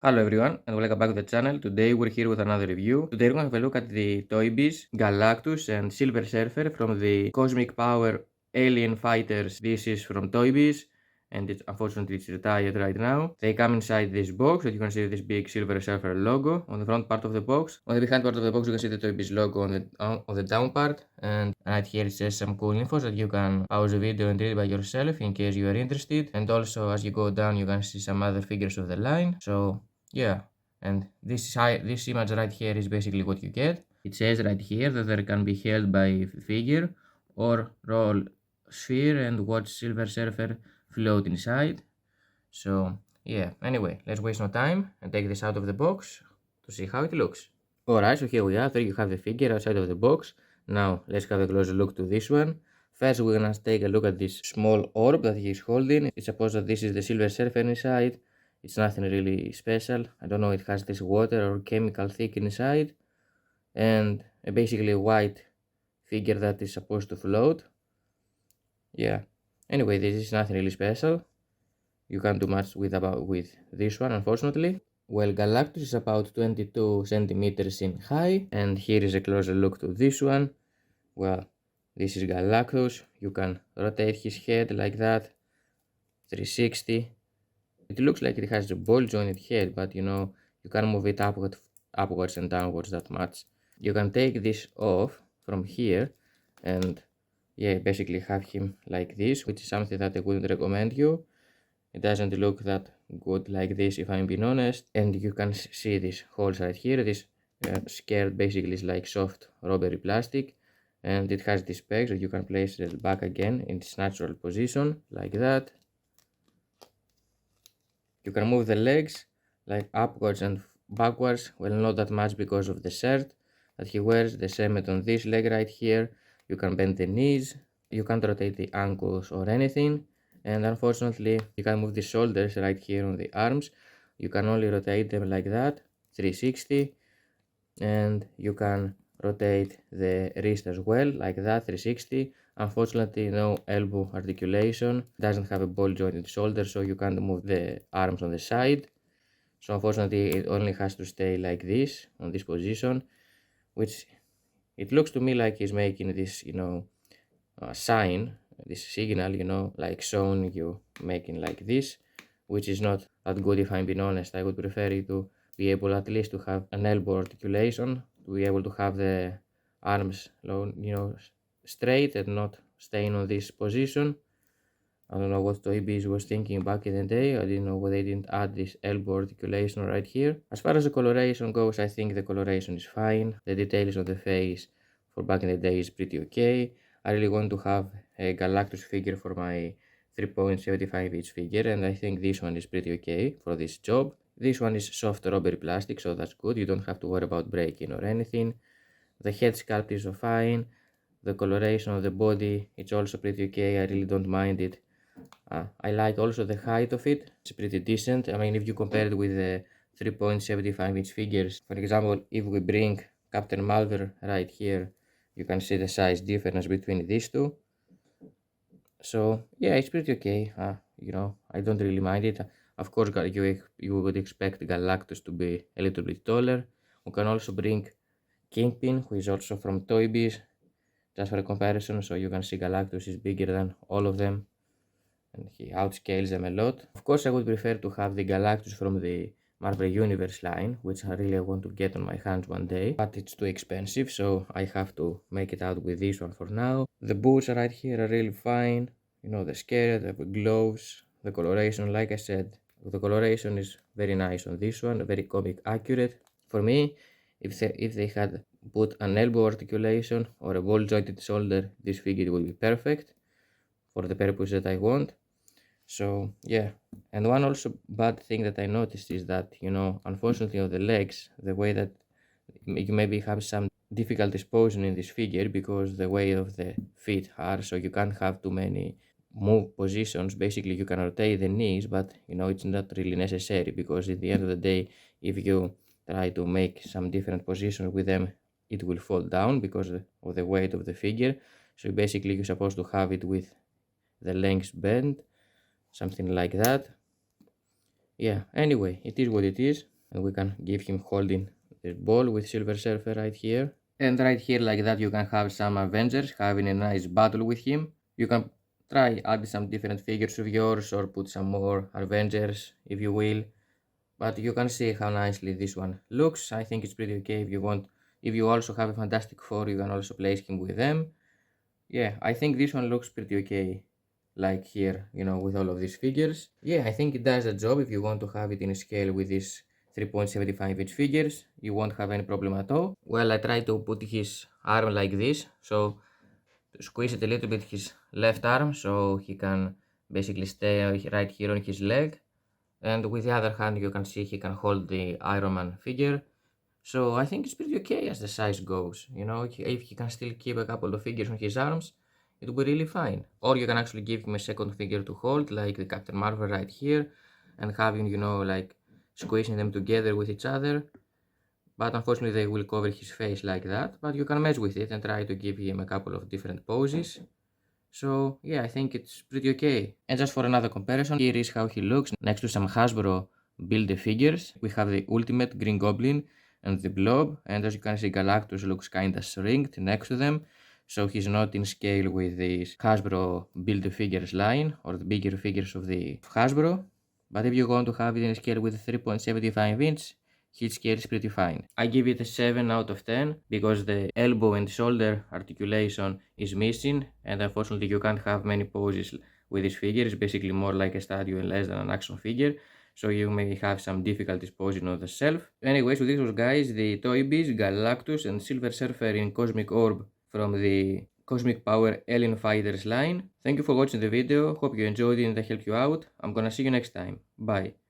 Hello everyone and welcome back to the channel. Today we're here with another review. Today we're going to have a look at the Toy Biz, Galactus and Silver Surfer from the Cosmic Power Alien Fighters. This is from Toy Biz and unfortunately it's retired right now. They come inside this box that you can see this big Silver Surfer logo on the front part of the box. On the behind part of the box you can see the Toy Biz logo on the down part, and right here it says some cool info that you can pause the video and read by yourself in case you are interested. And also as you go down you can see some other figures of the line. So yeah, and this image right here is basically what you get. It says right here that there can be held by figure or roll sphere and watch Silver Surfer float inside. So yeah, anyway, let's waste no time and take this out of the box to see how it looks. Alright, so here we are. There you have the figure outside of the box. Now let's have a closer look to this one. First we're gonna take a look at this small orb that he's holding. It's supposed that this is the Silver Surfer inside. It's nothing really special. I don't know, it has this water or chemical thick inside. And basically a white figure that is supposed to float. Yeah. Anyway, this is nothing really special. You can't do much with this one, unfortunately. Well, Galactus is about 22 centimeters in height, and here is a closer look to this one. Well, this is Galactus. You can rotate his head like that, 360. It looks like it has a ball jointed head, but you can't move it upwards and downwards that much. You can take this off from here and yeah, basically have him like this, which is something that I wouldn't recommend you. It doesn't look that good like this, if I'm being honest. And you can see these holes right here. This skirt basically is like soft rubbery plastic, and it has these pegs that you can place it back again in its natural position like that. You can move the legs like upwards and backwards. Well, not that much because of the shirt that he wears. The same on this leg right here. You can bend the knees. You can't rotate the ankles or anything. And unfortunately, you can move the shoulders right here on the arms. You can only rotate them like that, 360. And you can rotate the wrist as well, like that, 360. Unfortunately, no elbow articulation, doesn't have a ball jointed shoulder, so you can't move the arms on the side. So unfortunately, it only has to stay like this, on this position, which it looks to me like he's making this, sign, this signal, like showing you making like this, which is not that good if I'm being honest. I would prefer it to be able at least to have an elbow articulation, to be able to have the arms straight and not staying on this position. I don't know what Toy Biz was thinking back in the day. I didn't know why they didn't add this elbow articulation right here. As far as the coloration goes, I think the coloration is fine. The details on the face for back in the day is pretty okay. I really want to have a Galactus figure for my 3.75 inch figure, and I think this one is pretty okay for this job. This one is soft rubbery plastic, so that's good. You don't have to worry about breaking or anything. The head sculpt is fine. The coloration of the body, it's also pretty okay. I really don't mind it. I like also the height of it. It's pretty decent. I mean, if you compare it with the 3.75 inch figures, for example, if we bring Captain Marvel right here, you can see the size difference between these two. So yeah, it's pretty okay. I don't really mind it. Of course, you would expect Galactus to be a little bit taller. We can also bring Kingpin, who is also from Toy Biz, just for a comparison. So you can see Galactus is bigger than all of them, and he outscales them a lot. Of course, I would prefer to have the Galactus from the Marvel Universe line, which I really want to get on my hands one day, but it's too expensive, so I have to make it out with this one for now. The boots right here are really fine. The skirt, the gloves, the coloration, like I said, the coloration is very nice on this one, very comic accurate. For me, if they had put an elbow articulation or a ball jointed shoulder, this figure would be perfect for the purpose that I want. So yeah, and one also bad thing that I noticed is that unfortunately on the legs, the way that you maybe have some difficulties posing in this figure because the way of the feet are, so you can't have too many move positions. Basically you can rotate the knees, but it's not really necessary, because at the end of the day, if you try to make some different positions with them, it will fall down because of the weight of the figure. So basically you're supposed to have it with the legs bent, something like that. Yeah, anyway, it is what it is, and we can give him holding the ball with Silver Surfer right here. And right here, like that, you can have some Avengers having a nice battle with him. You can try add some different figures of yours or put some more Avengers if you will. But you can see how nicely this one looks. I think it's pretty okay if you want. If you also have a Fantastic Four, you can also place him with them. Yeah, I think this one looks pretty okay. Like here, with all of these figures. Yeah, I think it does a job if you want to have it in scale with these 3.75 inch figures. You won't have any problem at all. Well, I try to put his arm like this. So to squeeze it a little bit his left arm so he can basically stay right here on his leg. And with the other hand, you can see he can hold the Iron Man figure. So I think it's pretty okay as the size goes. If he can still keep a couple of figures on his arms, it will be really fine. Or you can actually give him a second figure to hold, like the Captain Marvel right here, and having, like squeezing them together with each other. But unfortunately, they will cover his face like that. But you can mess with it and try to give him a couple of different poses. So yeah, I think it's pretty okay. And just for another comparison, here is how he looks next to some Hasbro Build-A-Figures. We have the Ultimate Green Goblin and the Blob, and as you can see, Galactus looks kinda shrinked next to them, so he's not in scale with this Hasbro Build-A-Figures line, or the bigger figures of the Hasbro. But if you want to have it in scale with 3.75 inch, his scale is pretty fine. I give it a 7 out of 10 because the elbow and shoulder articulation is missing, and unfortunately you can't have many poses with this figure. It's basically more like a statue and less than an action figure, so you may have some difficulties posing on the shelf. Anyway, so this was, guys, the Toy Biz, Galactus and Silver Surfer in Cosmic Orb from the Cosmic Power Alien Fighters line. Thank you for watching the video, hope you enjoyed it and I helped you out. I'm gonna see you next time. Bye.